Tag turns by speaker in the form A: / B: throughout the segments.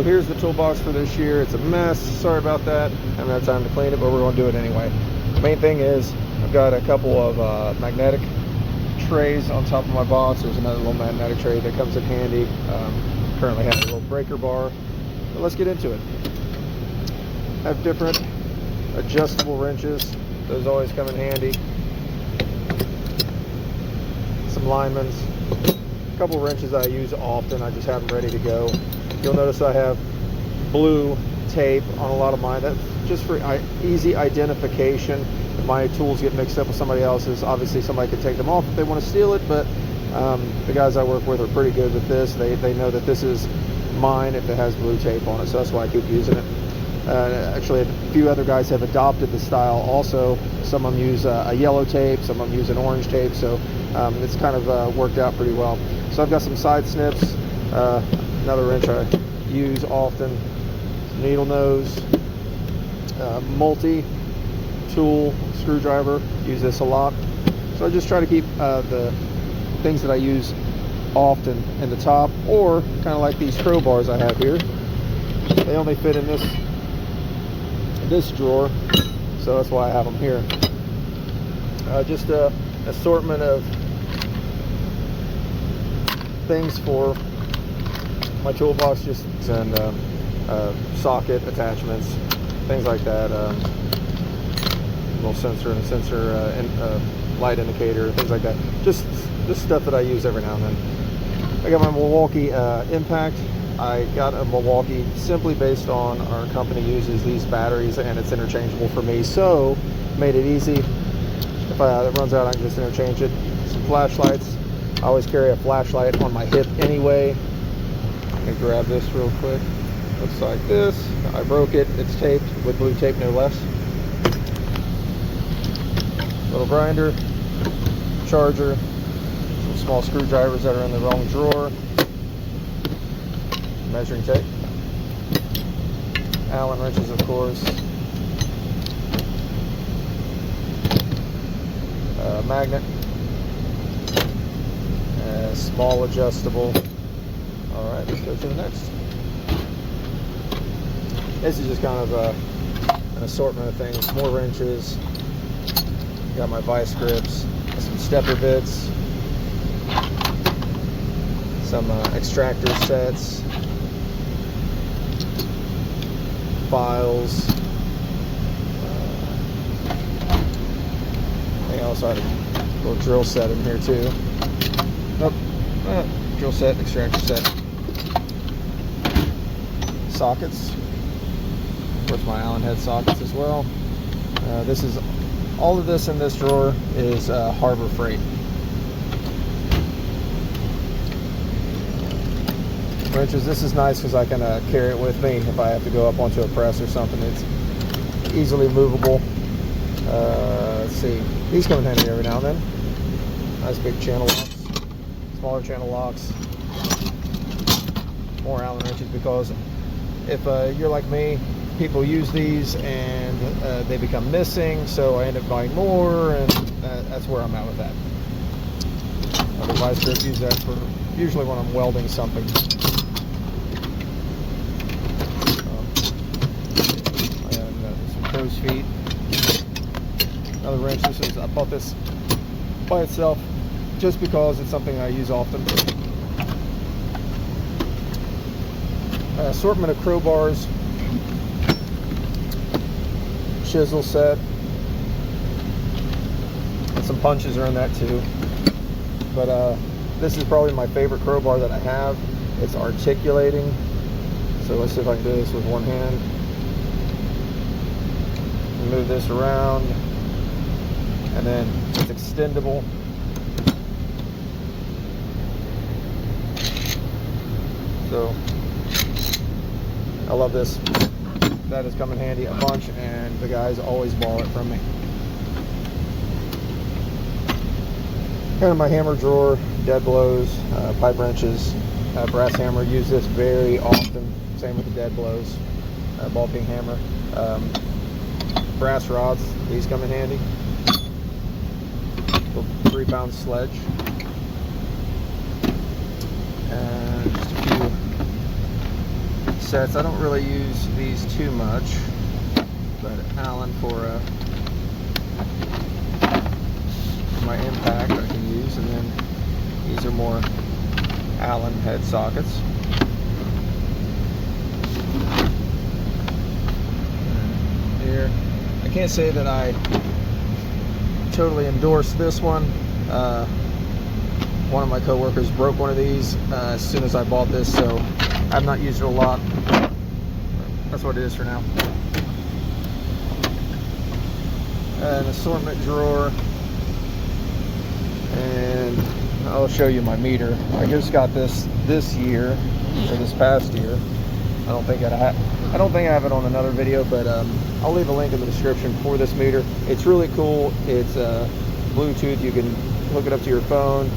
A: here's the toolbox for this year. It's a mess. Sorry about that. I haven't had time to clean it, but we're going to do it anyway. The main thing is I've got a couple of magnetic trays on top of my box. There's another little magnetic tray that comes in handy. Currently have a little breaker bar. But let's get into it. I have different adjustable wrenches. Those always come in handy. Some linemen's. A couple wrenches I use often. I just have them ready to go. You'll notice I have blue tape on a lot of mine. That's just for easy identification. If my tools get mixed up with somebody else's, obviously somebody could take them off if they want to steal it, but the guys I work with are pretty good with this. They know that this is mine if it has blue tape on it, so that's why I keep using it. Actually, a few other guys have adopted the style also. Some of them use a yellow tape, some of them use an orange tape, so it's kind of worked out pretty well. So I've got some side snips, another wrench I use often, needle nose, multi-tool screwdriver, use this a lot. So I just try to keep the things that I use often in the top, or kind of like these crowbars I have here. They only fit in this drawer, so that's why I have them here. Just a assortment of things for my toolbox, just and socket attachments, things like that. Little sensor and light indicator, things like that. Just stuff that I use every now and then. I got my Milwaukee Impact. I got a Milwaukee simply based on our company uses these batteries and it's interchangeable for me, so made it easy. If it runs out, I can just interchange it. Some flashlights. I always carry a flashlight on my hip anyway. Let me grab this real quick. Looks like this. I broke it. It's taped with blue tape, no less. Little grinder, charger, some small screwdrivers that are in the wrong drawer, measuring tape, Allen wrenches, of course, magnet, small adjustable. All right, let's go to the next. This is just kind of an assortment of things. More wrenches. Got my vice grips, some stepper bits, some extractor sets, files. I also had a little drill set in here too. Nope, drill set, extractor set. Sockets. Of course, my Allen head sockets as well. All of this in this drawer is Harbor Freight. Wrenches, this is nice because I can carry it with me if I have to go up onto a press or something. It's easily movable. Let's see, these come in handy every now and then. Nice big channel locks, smaller channel locks. More Allen wrenches, because if you're like me, people use these and they become missing, so I end up buying more, and that's where I'm at with that. Other vice grip, use that for usually when I'm welding something. And some crow's feet. Another wrench. I bought this by itself just because it's something I use often. Assortment of crowbars. Chisel set, and some punches are in that too, but this is probably my favorite crowbar that I have. It's articulating, so let's see if I can do this with one hand. Move this around, and then it's extendable. So I love this. That has come in handy a bunch, and the guys always borrow it from me. Kind of my hammer drawer, dead blows, pipe wrenches, brass hammer. Use this very often. Same with the dead blows, ball peen hammer. Brass rods, these come in handy. Little 3-pound sledge. And just a few sets. I don't really use these too much, but Allen for my impact I can use, and then these are more Allen head sockets. And here, I can't say that I totally endorse this one. One of my coworkers broke one of these as soon as I bought this, so I've not used it a lot. That's what it is for now. An assortment drawer, and I'll show you my meter. I just got this year, or this past year. I don't think I have it on another video, but I'll leave a link in the description for this meter. It's really cool. It's Bluetooth. You can hook it up to your phone,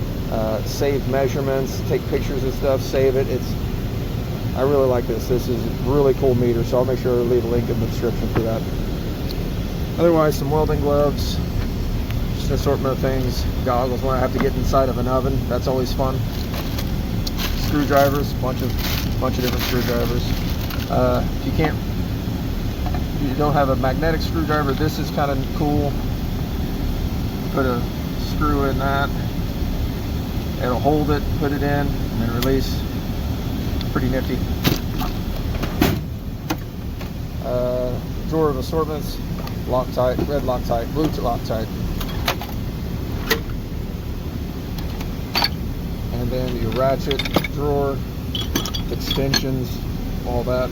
A: save measurements, take pictures and stuff, save it. I really like this. This is a really cool meter, so I'll make sure to leave a link in the description for that. Otherwise, some welding gloves, just an assortment of things. Goggles when I have to get inside of an oven. That's always fun. Screwdrivers, bunch of different screwdrivers. If you don't have a magnetic screwdriver, this is kind of cool. Put a screw in that. It'll hold it, put it in, and then release. Pretty nifty. Drawer of assortments, Loctite, red Loctite, blue Loctite. And then your ratchet drawer, extensions, all that.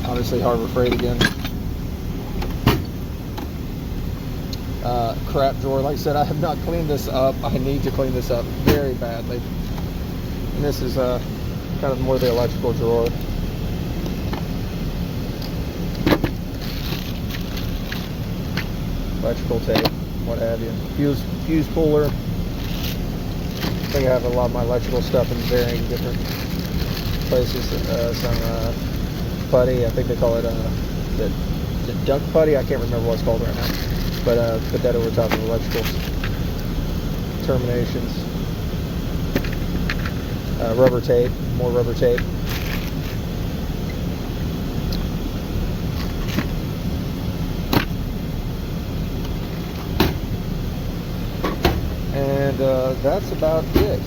A: Obviously Harbor Freight again. Crap drawer. Like I said, I have not cleaned this up. I need to clean this up very badly. And this is kind of more the electrical drawer. Electrical tape, what have you. Fuse puller. I think I have a lot of my electrical stuff in varying different places. Some putty, I think they call it the duck putty. I can't remember what it's called right now. But put that over top of electrical terminations. Rubber tape, more rubber tape. And that's about it.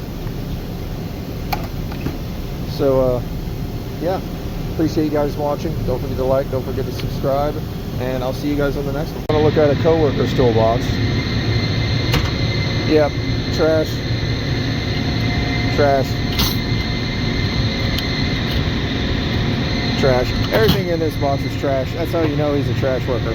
A: So yeah, appreciate you guys watching. Don't forget to like, don't forget to subscribe, and I'll see you guys on the next one. I'm gonna look at a coworker's toolbox. Yep, trash. Everything in this box is trash. That's how you know he's a trash worker.